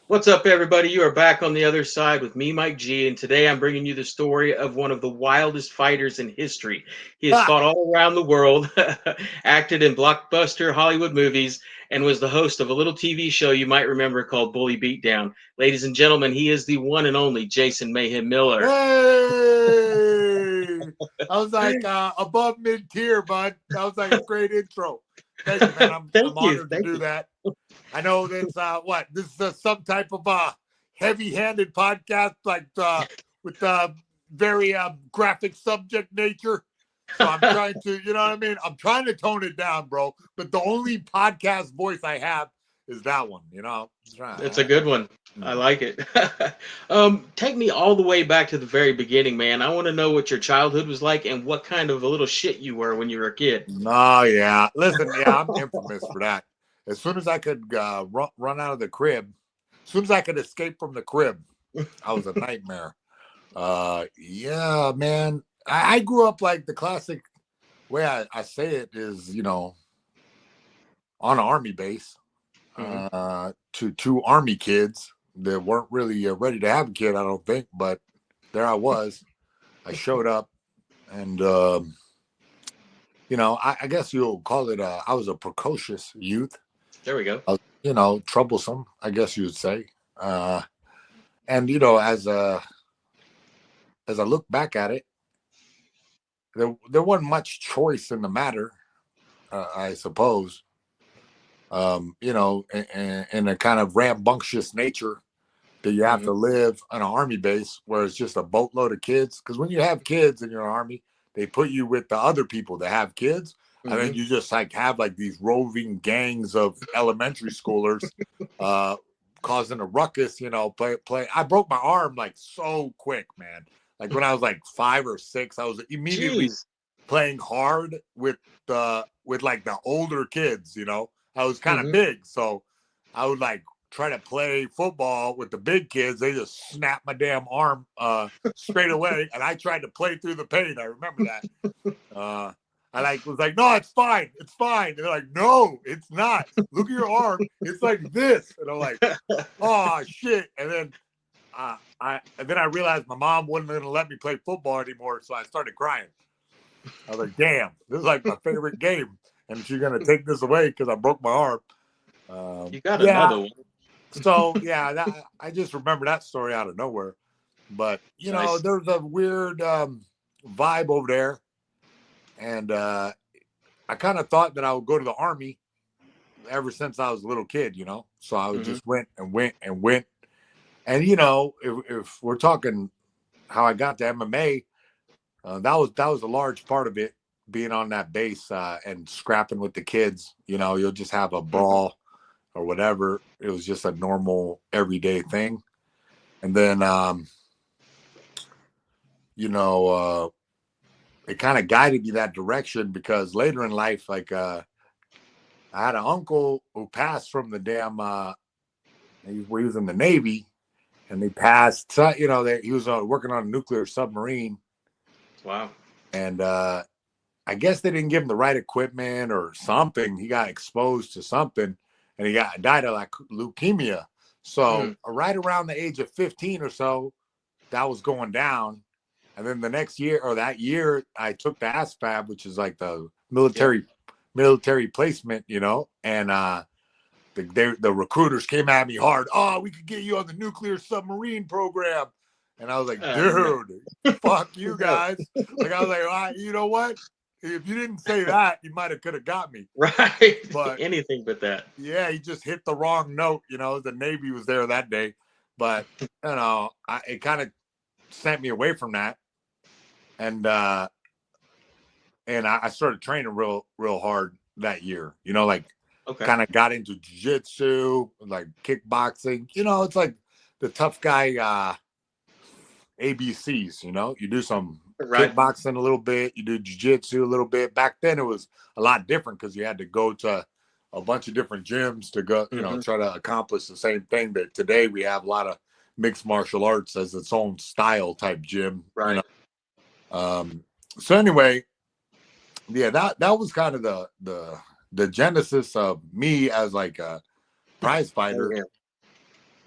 What's up, everybody? You are back on the other side with me, Mike G, and today I'm bringing you the story of one of the wildest fighters in history. He has Ha! fought all around the world, acted in blockbuster Hollywood movies, and was the host of a little TV show you might remember called Bully Beatdown. Ladies and gentlemen, he is the one and only Jason Mayhem Miller. Hey! I was like above mid tier, bud. That was like a great intro. Thank you, man. I'm Thank you. honored to Thank do you. that. I know that's what this is some type of heavy-handed podcast, like with very graphic subject nature. So I'm trying to, you know what I mean? I'm trying to tone it down, bro. But the only podcast voice I have is that one. It's a good one. I Mhm. like it. Take me all the way back to the very beginning, man. I want to know what your childhood was like and what kind of a little shit you were when you were a kid. Oh yeah, listen, yeah, I'm infamous for that. As soon as I could run out of the crib, as soon as I could escape from the crib, I was a nightmare. Yeah, man, I grew up like the classic way I say it is, on an army base, Hmm. to two army kids that weren't really ready to have a kid, I don't think, but there I was. I showed up, and I guess you'll call it. I was a precocious youth. There we go. Troublesome, I guess you would say. Uh, and as I look back at it, there wasn't much choice in the matter, I suppose. In a kind of rambunctious nature that you have Hmm. to live on an army base where it's just a boatload of kids. Because when you have kids in your army, they put you with the other people that have kids, and then Hmm. you just like have like these roving gangs of elementary schoolers, uh, causing a ruckus. Play. I broke my arm like so quick, man. Like when I was like 5 or 6, I was immediately Jeez. playing hard with like the older kids. I was kind of Hmm. big, so I would like try to play football with the big kids. They just snapped my damn arm straight away, and I tried to play through the pain. I remember that. I like was like, no, it's fine, it's fine. And they're like, no, it's not. Look at your arm, it's like this. And I'm like, oh shit. And then I realized my mom wasn't going to let me play football anymore, so I started crying. I was like, damn, this is like my favorite game, and she's going to take this away because I broke my arm. You got Yeah, another one. so yeah, I just remember that story out of nowhere. But Nice. there's a weird vibe over there, and I kind of thought that I would go to the army ever since I was a little kid. So I would Hmm. just went and went and went. And if we're talking how I got to MMA, that was a large part of it. Being on that base and scrapping with the kids, you'll just have a Hmm. brawl or whatever. It was just a normal everyday thing. And then you know, it kind of guided me that direction because later in life, like I had an uncle who passed from the damn. He was in the Navy, and they passed. He was working on a nuclear submarine, Wow. and I guess they didn't give him the right equipment or something. He got exposed to something, and he died of like leukemia. So Mm. right around the age of 15 or so, that was going down. And then the next year or that year, I took the ASFAB, which is like the Yep. military placement, and the recruiters came at me hard. Oh, we could get you on the nuclear submarine program. And I was like, No. dude, fuck you No. guys. Like, I was like, you know what? If you didn't say that, you might have could have got me. Right. But Anything but that. yeah, he just hit the wrong note. The Navy was there that day. But, it kind of sent me away from that. And I started training real hard that year. Like Okay. kind of got into jiu-jitsu, like kickboxing. It's like the tough guy ABCs. You do some Right. kickboxing a little bit, you do jiu-jitsu a little bit. Back then it was a lot different because you had to go to a bunch of different gyms to go, Hmm. try to accomplish the same thing. That today we have a lot of mixed martial arts as its own style type gym. Right. So anyway, yeah, that was kind of the genesis of me as like a prize Oh, fighter. yeah.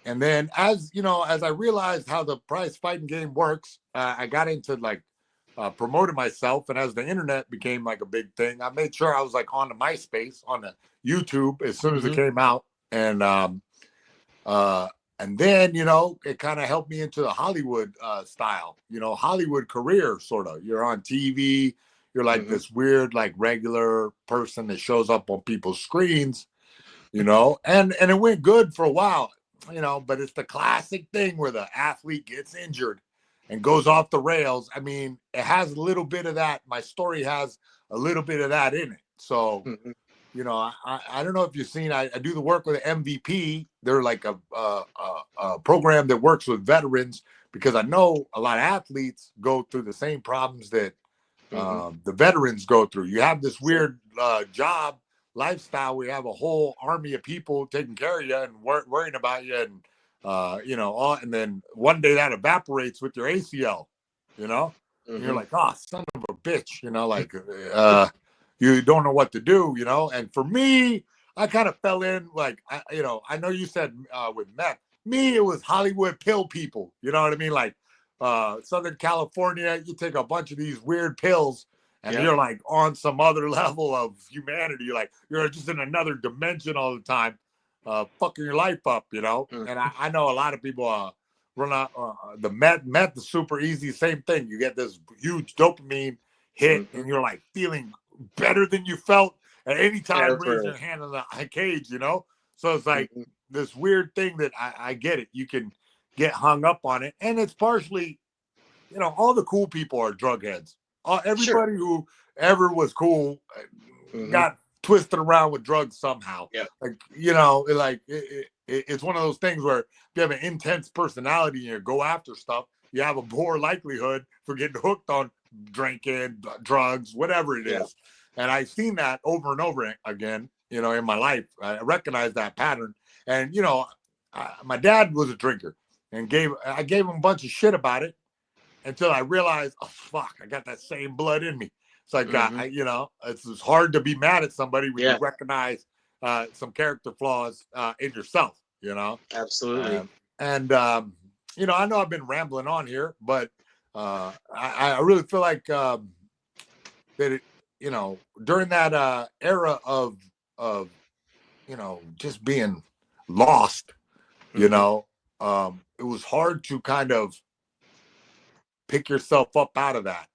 And then as you know, as I realized how the prize fighting game works, I got into like promoting myself. And as the internet became like a big thing, I made sure I was like on the MySpace, on the YouTube as soon as it came out. Uh, and then, you know, it kind of helped me into the Hollywood style, you know, Hollywood career, sort of. You're on TV. You're like this weird, like regular person that shows up on people's screens, you know, and it went good for a while, you know, but it's the classic thing where the athlete gets injured and goes off the rails. I mean, it has a little bit of that. My story has a little bit of that in it. So, you know, I don't know if you've seen, I do the work with MVP. They're like a program that works with veterans because I know a lot of athletes go through the same problems that the veterans go through. You have this weird job lifestyle. We have a whole army of people taking care of you and worrying about you, and you know, and then one day that evaporates with your ACL, you know, and you're like, oh, son of a bitch, you know, like you don't know what to do, you know. And for me, I kind of fell in like, you know, I know you said with meth. Me, it was Hollywood pill people. You know what I mean? Like Southern California, you take a bunch of these weird pills and you're like on some other level of humanity. Like you're just in another dimension all the time, fucking your life up, you know. And I know a lot of people run out the meth is super easy. Same thing. You get this huge dopamine hit and you're like feeling better than you felt at any time raising your hand on the cage, you know. So it's like this weird thing that I get it. You can get hung up on it, and it's partially, you know, all the cool people are drug heads. Everybody who ever was cool got twisted around with drugs somehow. Like, you know, like it's one of those things where if you have an intense personality and you go after stuff, you have a more likelihood for getting hooked on drinking, drugs, whatever it is. And I've seen that over and over again, you know, in my life. I recognize that pattern. And, you know, my dad was a drinker and I gave him a bunch of shit about it until I realized, oh, fuck, I got that same blood in me. It's like, you know, it's hard to be mad at somebody when you recognize some character flaws in yourself, you know? Absolutely. You know, I know I've been rambling on here, but I really feel like that it, you know, during that era of, you know, just being lost, you know, it was hard to kind of pick yourself up out of that.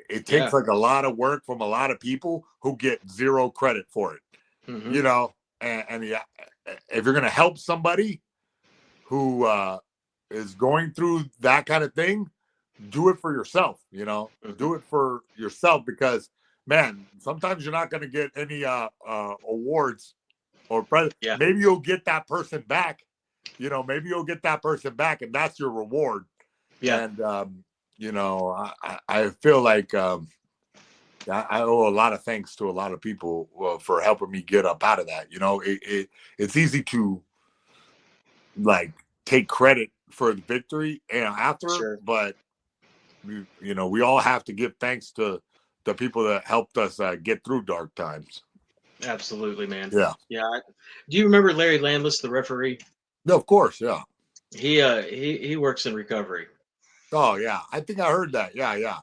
It takes like a lot of work from a lot of people who get zero credit for it, you know, and if you're going to help somebody who is going through that kind of thing, do it for yourself, you know, do it for yourself, because man, sometimes you're not going to get any awards or maybe you'll get that person back, you know, maybe you'll get that person back and that's your reward. And you know, I feel like I owe a lot of thanks to a lot of people for helping me get up out of that. You know, it's easy to like take credit for the victory and after, but you know, we all have to give thanks to the people that helped us get through dark times. Absolutely, man. Yeah. Do you remember Larry Landless, the referee? No, of course. Yeah. He works in recovery. Oh yeah, I think I heard that. Yeah.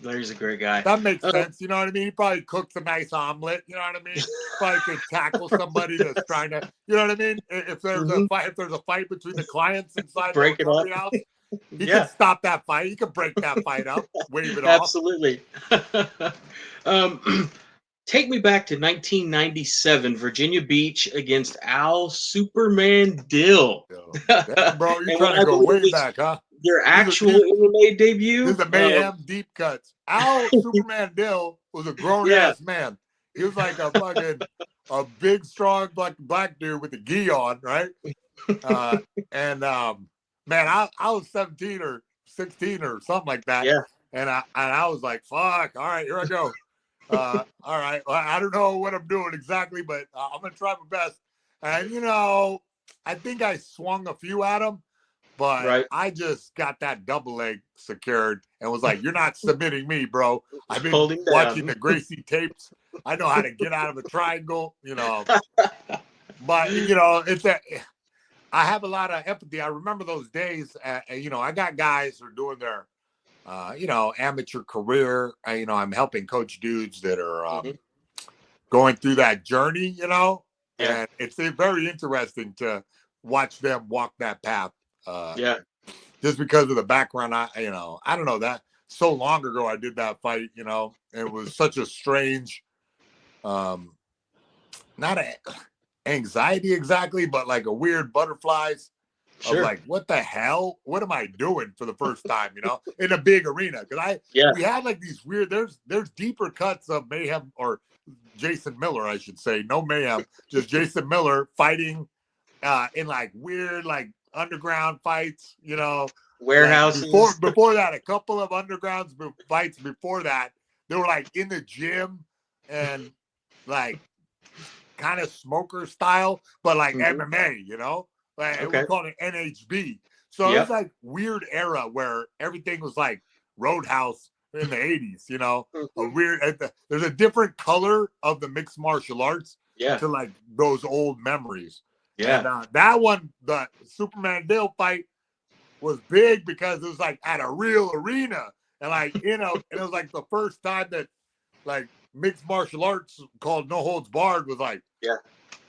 Larry's a great guy. That makes sense. You know what I mean? He probably cooks a nice omelet. You know what I mean? Probably could tackle somebody that's trying to. You know what I mean? If there's a fight between the clients inside the recovery house, he can stop that fight. He can break that fight up, wave it off. Absolutely. Take me back to 1997, Virginia Beach against Al Superman Dill. Damn, bro, you're trying to go way back, huh? Your actual MMA debut? This is the Mayhem Deep Cuts. Al Superman Dill was a grown-ass man. He was like a big, strong black dude with a gi on, right? Man, I was 17 or 16 or something like that. Yeah. And I was like, fuck, all right, here I go. All right, well, I don't know what I'm doing exactly, but I'm going to try my best. And, you know, I think I swung a few at him, but I just got that double leg secured and was like, you're not submitting me, bro. I've been watching the Gracie tapes. I know how to get out of a triangle, you know. But, you know, I have a lot of empathy. I remember those days. I got guys who are doing their, amateur career. I'm helping coach dudes that are Hmm. going through that journey. Yeah. And it's very interesting to watch them walk that path. Yeah. Just because of the background, I don't know that so long ago I did that fight. It was such a strange, um, not a anxiety exactly, but like a weird butterflies of Sure. like, what the hell? What am I doing for the first time? In a big arena because Yeah. we had like these weird. There's deeper cuts of Mayhem or Jason Miller, I should say, no Mayhem, just Jason Miller fighting in like weird like underground fights. Like before Warehouses. before that, a couple of underground fights before that, they were like in the gym and like kind of smoker style, but like Hmm. MMA, like we Okay. call it NHB. So it was Yep. like weird era where everything was like Roadhouse in the 80s, a Hmm. weird, there's a different color of the mixed martial arts Yeah. to like those old memories. And Yeah. that one, the Superman Dale fight was big because it was like at a real arena and like, and it was like the first time that like mixed martial arts called No Holds Barred was like, Yeah.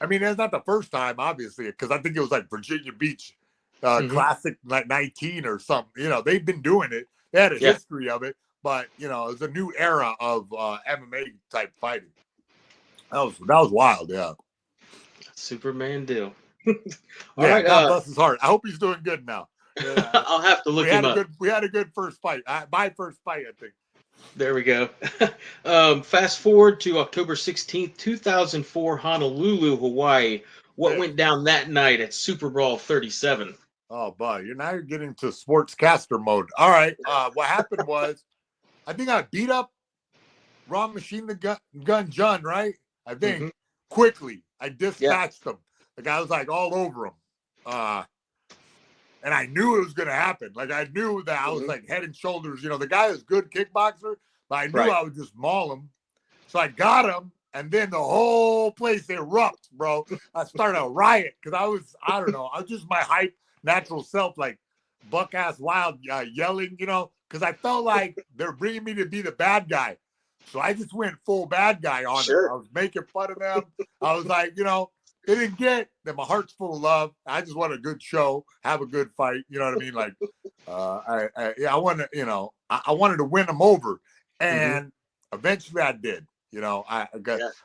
I mean, it's not the first time, obviously, because I think it was like Virginia Beach Hmm. Classic like 19 or something. They've been doing it. They had a Yeah. history of it, but it was a new era of MMA type fighting. That was wild, yeah. Superman deal. All Yeah, right. God bless his heart. I hope he's doing good now. Yeah, I'll have to we look him had a up. good first fight. My first fight, I think. There we go. Fast forward to October 16th, 2004, Honolulu, Hawaii. What Yeah. went down that night at Super Brawl 37? Oh, boy, you're getting to sportscaster mode. All right. What happened was, I think I beat up Raw Machine the Gun John, right? I think Hmm. quickly. I Yeah. dispatched him. The guy was like all over him. And I knew it was going to happen. Like I knew that I was Hmm. like head and shoulders. The guy is good kickboxer, but I knew Right. I would just maul him. So I got him, and then the whole place erupts, bro. I started a riot because I don't know, I was just my hype, natural self, like buck ass wild, yelling, because I felt like they're bringing me to be the bad guy. So I just went full bad guy on them. I Sure. was making fun of them. I was like, they didn't get that my heart's full of love. I just want a good show, have a good fight. You know what I mean? Like, I wanted, I wanted to win them over, Hmm. and eventually I did. Yeah.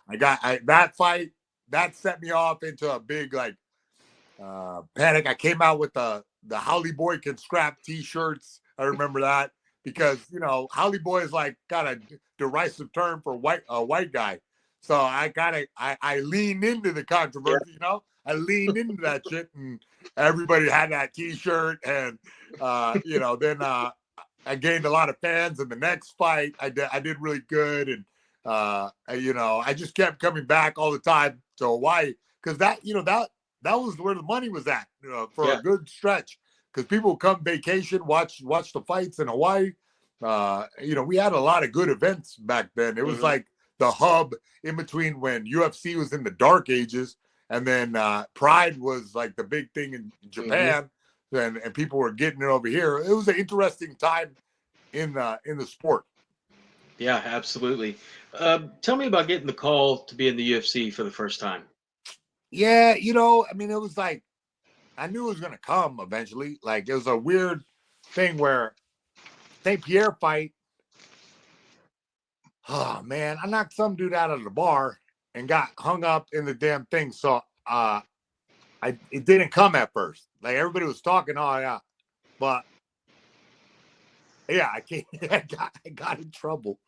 That fight that set me off into a big like panic. I came out with the Holly Boy Can Scrap T-shirts. I remember that because Holly Boy is like got a derisive term for white guy. So I leaned into the Yeah. controversy. I leaned into that shit, and everybody had that T-shirt, and then I gained a lot of fans. In the next fight, I did really good, and I just kept coming back all the time to Hawaii because that was where the money was at for a Yeah. good stretch because people would come vacation, watch the fights in Hawaii. We had a lot of good events back then. It was Hmm. like the hub in between when UFC was in the dark ages and then Pride was like the big thing in Hmm. Japan, and people were getting it over here. It was an interesting time in the sport. Yeah, absolutely. Tell me about getting the call to be in the UFC for the first time. Yeah, I mean, it was like I knew it was gonna come eventually. Like it was a weird thing where St. Pierre fight. Oh man, I knocked some dude out of the bar and got hung up in the damn thing. So it didn't come at first. Like everybody was talking, oh yeah. But yeah, I came I got in trouble.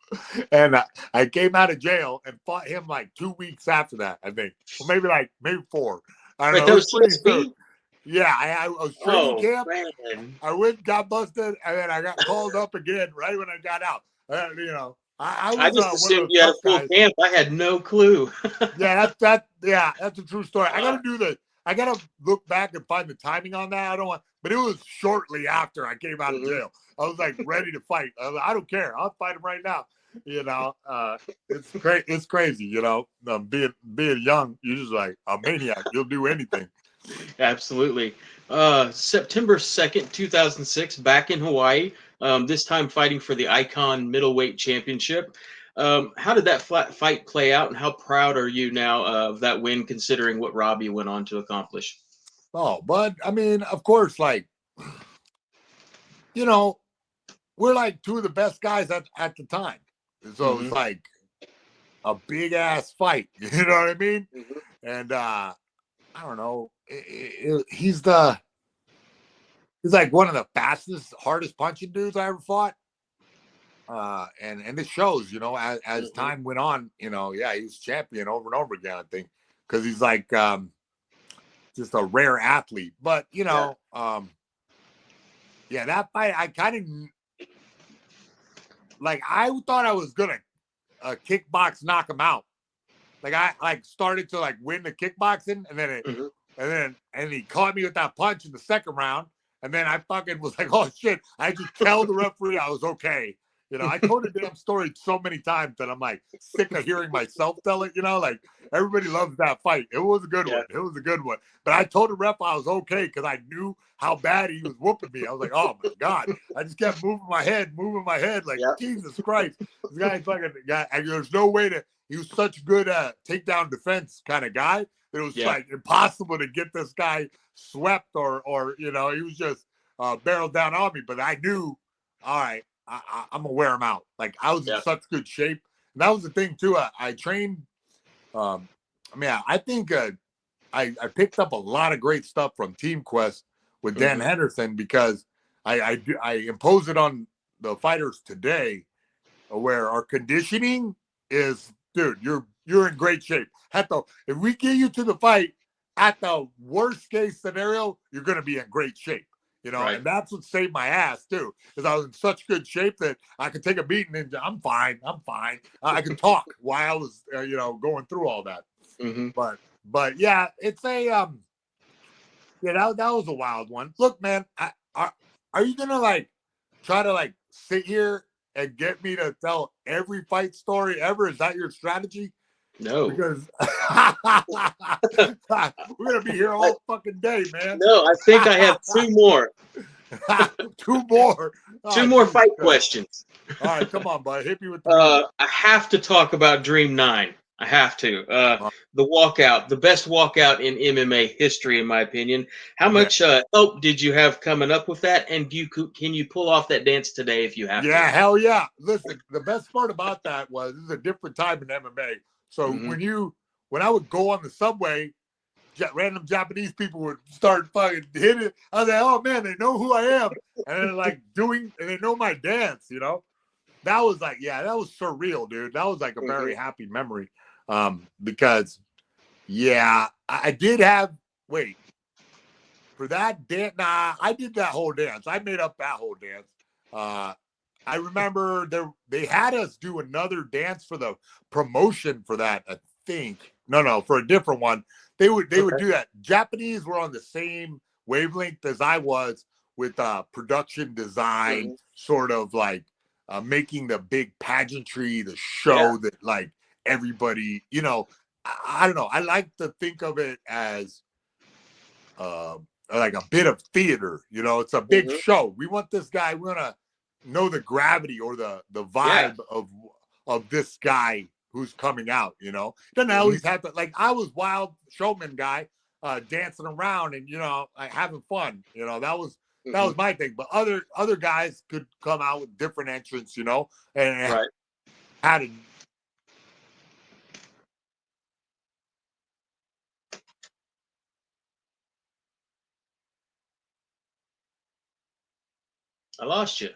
And I came out of jail and fought him like 2 weeks after that, I think. Or maybe 4. I don't Wait, know. It that was was pretty soon. TSP? Yeah, I was training Oh camp. man. I went, got busted, and then I got called up again right when I got out. I I was just one of assumed those you had a tough full guys. camp. I had no clue. Yeah, that's a true story. I gotta look back and find the timing on that. I don't want, but it was shortly after I came out of Mhm. jail. I was like ready to fight. I don't care. I'll fight him right now. It's crazy. Being young, you're just like a maniac. You'll do anything. Absolutely. September 2nd, 2006, back in Hawaii, this time fighting for the Icon Middleweight Championship. How did that fight play out, and how proud are you now of that win, considering what Robbie went on to accomplish? Oh, but I mean, of course, like, you know, we're like two of the best guys at the time. So it's Hmm. like a big ass fight. You know what I mean? Hmm. And I don't know. He's like one of the fastest, hardest punching dudes I ever fought. And it shows, as Hmm. time went on, yeah, he was champion over and over again, I think, because he's like just a rare athlete. But Yeah. yeah, that fight, I kind of like. I thought I was gonna kickbox knock him out. Like I like started to like win the kickboxing, Hmm. and he caught me with that punch in the second round, and then I fucking was like, oh shit! I just tell the referee I was okay. I told the damn story so many times that I'm like sick of hearing myself tell it. Like everybody loves that fight. It was a good Yeah. one. It was a good one. But I told the ref I was okay because I knew how bad he was whooping me. I was like, oh my god! I just kept moving my head, like Yeah. Jesus Christ. This guy's fucking guy. There's no way to. He was such good takedown defense kind of guy. It was Yeah. like impossible to get this guy swept or he was just barreled down on me. But I knew, all right, I'm gonna wear him out. Like I was in Yeah. such good shape. And that was the thing too. I trained. Um, I mean, I think I picked up a lot of great stuff from Team Quest with Dan Hmm. Henderson because I impose it on the fighters today where our conditioning is, dude, you're in great shape. If we get you to the fight at the worst case scenario, you're gonna be in great shape. Right. And that's what saved my ass too, because I was in such good shape that I could take a beating and I'm fine. I'm fine. I could talk while I was, going through all that. Hmm. But yeah, it's a yeah, that was a wild one. Look, man, are you gonna like try to like sit here and get me to tell every fight story ever? Is that your strategy? No. Because we're gonna be here I, all fucking day, man. no, I think I have two more. Two more. Two Oh, more Jesus fight Christ. questions. All right, come on, bud. Hit me with the meat. I have to talk about Dream 9. I have to. Uh, The walkout, the best walkout in MMA history, in my opinion. How yeah, much help did you have coming up with that? And can you pull off that dance today if you have to? yeah, hell yeah. Listen, the best part about that was this is a different time in MMA. So Hmm. when I would go on the subway, random Japanese people would start fucking hitting it. I was like, oh man, they know who I am. And then and they know my dance. That was like, yeah, that was surreal, dude. That was like a Hmm. very happy memory. Because yeah, I did have, wait, for that dance, nah, I did that whole dance. I made up that whole dance. Uh, I remember they had us do another dance for the promotion for that. I think no, for a different one. They would Okay. do that. Japanese were on the same wavelength as I was with production design, Hmm. sort of like making the big pageantry, the Yeah. show that like everybody. I don't know. I like to think of it as uh, like a bit of theater. It's a big Hmm. show. We want this guy. We want to know the gravity or the Yeah. vibe of this guy who's coming out. Doesn't Hmm. always have to. Like I was wild showman guy, dancing around and like having fun. That was Hmm. my thing. But other guys could come out with different entrance. And Right. had a I lost you.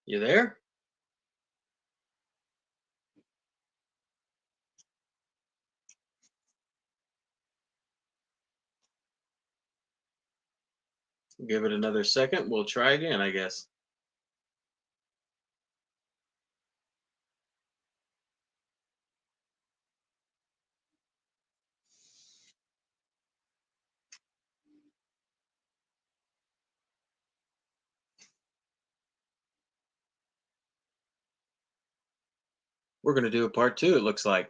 You there? Give it another second. We'll try again, I guess. We're going to do a part two, it looks like.